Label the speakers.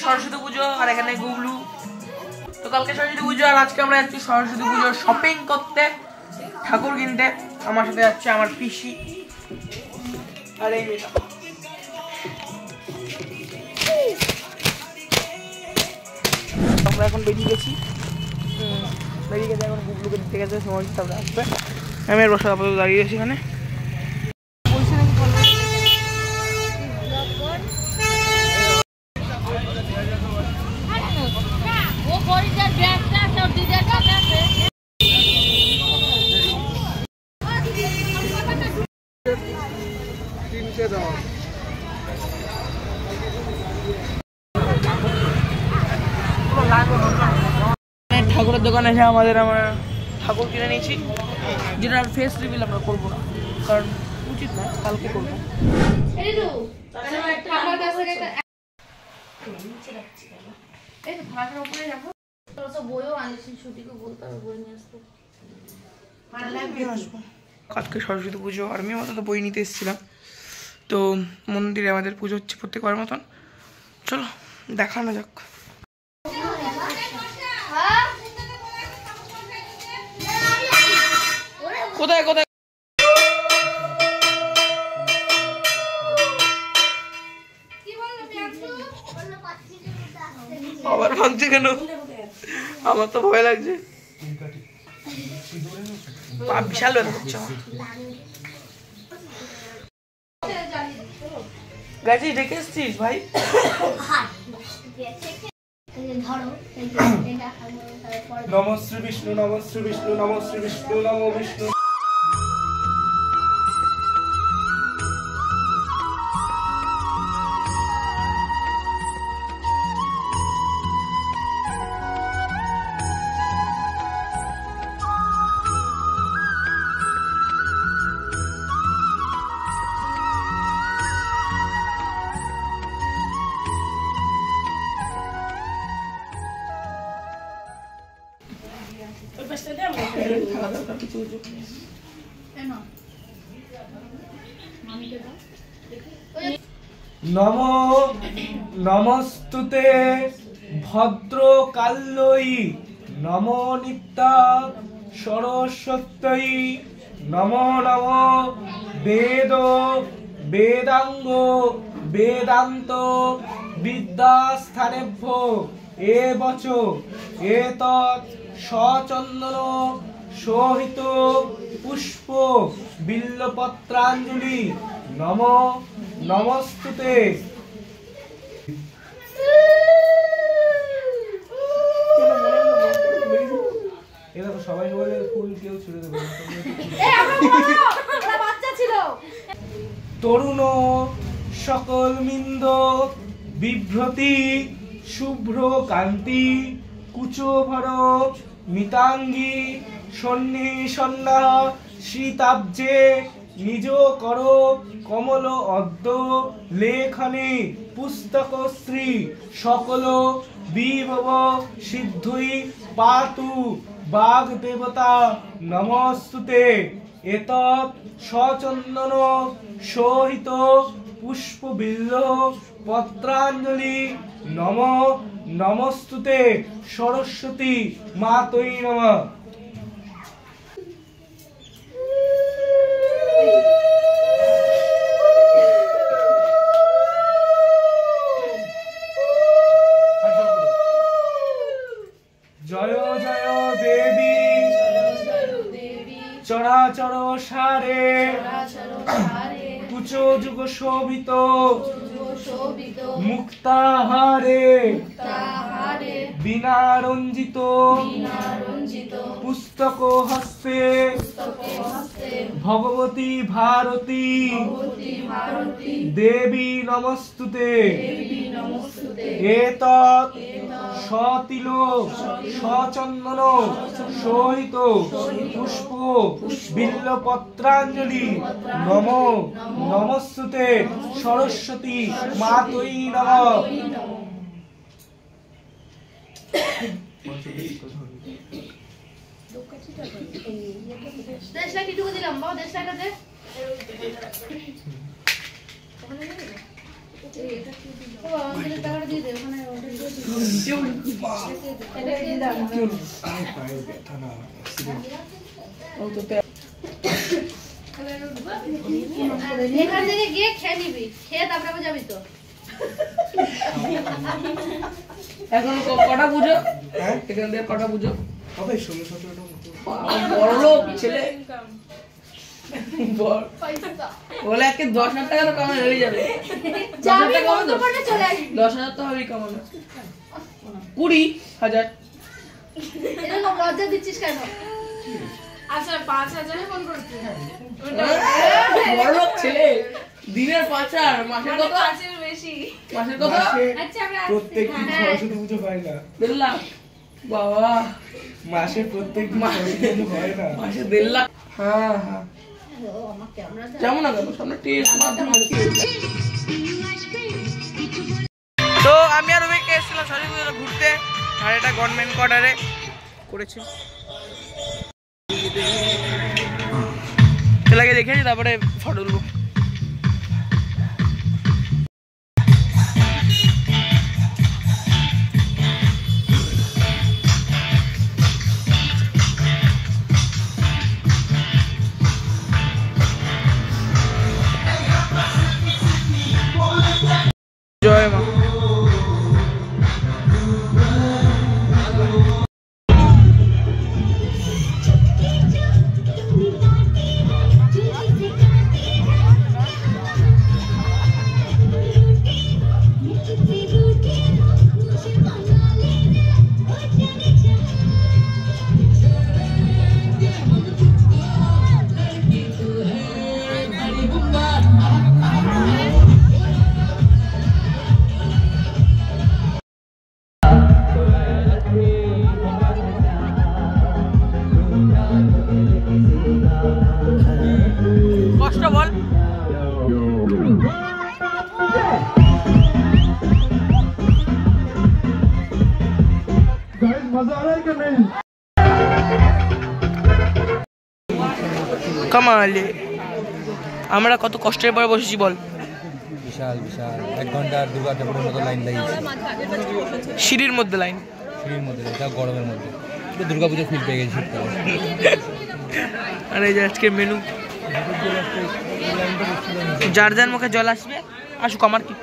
Speaker 1: সরস্বতী পুজো আর এখানে গুবলু। তো কালকে সরস্বতী পুজো আর আজকে আমরা যাচ্ছি সরস্বতী পুজোর শপিং করতে, ঠাকুর কিনতে। আমার সাথে যাচ্ছে আমার পিসি আর এই মেয়েটা। আমরা এখন বেরিয়ে গেছি, বেরিয়ে গেছে এখন গুবলুকে দিতে গেছে সময়, তারপরে আসবে। আমি আর বসা আপাতত দাঁড়িয়ে আছি এখানে। ঠাকুরের দোকানে এসে আমরা ঠাকুর কিনে নিয়েছি, যেটার ফেস রিভিল আমরা করবো না, কারণ উচিত না, কালকে করবো। কালকে সরস্বতী পুজো আর আমি মতো বই নিতে এসেছিলাম, তো মন্দিরে আমাদের পুজো হচ্ছে প্রত্যেকবার মতন। চলো দেখানো যাক। কোথায় কোথায় আবার ভাঙছে কেন? আমার তো ভয় লাগছে, বিশাল ব্যথা করছে আমার। গাছি ডেকে এসছিস ভাই? নমঃ শ্রী বিষ্ণু, নমঃ শ্রী বিষ্ণু, নমঃ শ্রী বিষ্ণু, নমঃ বিষ্ণু। নমো নমস্তুতে ভদ্রকাল্যই, নমো নিত্যা সরস্বত্যই, নমো নমো বেদ বেদাঙ্গ বেদান্ত বিদ্যাস্থানেভ্য এবচ এতৎ সচন্দন সহিত পুষ্প বিল্লপত্রাঞ্জলি নমো নমস্তুতে। এরকম সবাই বলে ফুল কেউ ছুড়ে দেবে, তরুণ সকল মিন্দ বিভ্রতি শুভ্র কান্তি কুচভর মিতাঙ্গী সন্নি সন্না শীতাব্জে নিজ কর কমল অদ্য লেখনে পুস্তক শ্রী সকল বিভব সিদ্ধই পাতু বাগ দেবতা নমস্তুতে। এতৎ সচন্দন সহিত পুষ্প বিল্ল পত্রাঞ্জলি নম নমস্তুতে সরস্বতী মাতৈ নমঃ। জয় জয় দেবী চরাচর সারে কুচ যুগ শোভিত মুক্তাহারে বিনা রঞ্জিত পুস্তক হস্তে ভগবতী ভারতী দেবী নমস্তুতে। এতৎ সতিল সচন্দন সহিত পুষ্প বিল্লপত্রাঞ্জলি নম নমস্তুতে সরস্বতী মাতৈ নমঃ।
Speaker 2: এখান থেকে গিয়ে খেয়ে নিবি, খেয়ে তারপরে যাবি তো।
Speaker 1: এখন কটা পুজো? এখান থেকে কটা পুজো? বড় লোক ছেলে বলে আজকে 10,000 টাকা তো কামানো হয়ে যাবে। 10,000 তো হবেই কামানো। 20,000
Speaker 2: এরকম লজ্জা দিচ্ছিস কেন?
Speaker 3: আচ্ছা 5,000 ফোন করতে
Speaker 1: বড় লোক ছেলে দিনের 5,000 মাসের কত?
Speaker 3: মাসের বেশি।
Speaker 1: মাসের কত?
Speaker 3: আচ্ছা আমরা
Speaker 4: প্রত্যেকদিন সরস্বতী পুজো হয় না।
Speaker 1: 1.5 লাখ। বাবা
Speaker 4: মাসে প্রত্যেকদিন সরস্বতী পুজো হয় না।
Speaker 1: মাসে 1.5 লাখ। হ্যাঁ হ্যাঁ যেমন না কেন সামনে টেস্ট মাধ্যমে। তো আমি আর ওকে এসেছিলাম সরস্বতী পুজো ঘুরতে, আর এটা গভর্নমেন্ট কোয়ার্টারে করেছি। এলাকায় দেখেছি, তারপরে ফটো তুলবো। জয় মা। কষ্ট বল। কামালে আমরা কত কষ্টের পরে বসেছি বল।
Speaker 5: বিশাল বিশাল 1 ঘন্টার দুর্গা ঠাকুরের মতো লাইন লাগিয়েছে।
Speaker 1: সিঁড়ির মধ্যে লাইন,
Speaker 5: সিঁড়ির মধ্যে, এটা গরমের মধ্যে দুর্গা পুজো ফিল পেয়ে গেছি শীতকালে।
Speaker 1: আর এই যে আজকে মেনু, যার যার মুখে জল আসবে আসুক, আমার কি।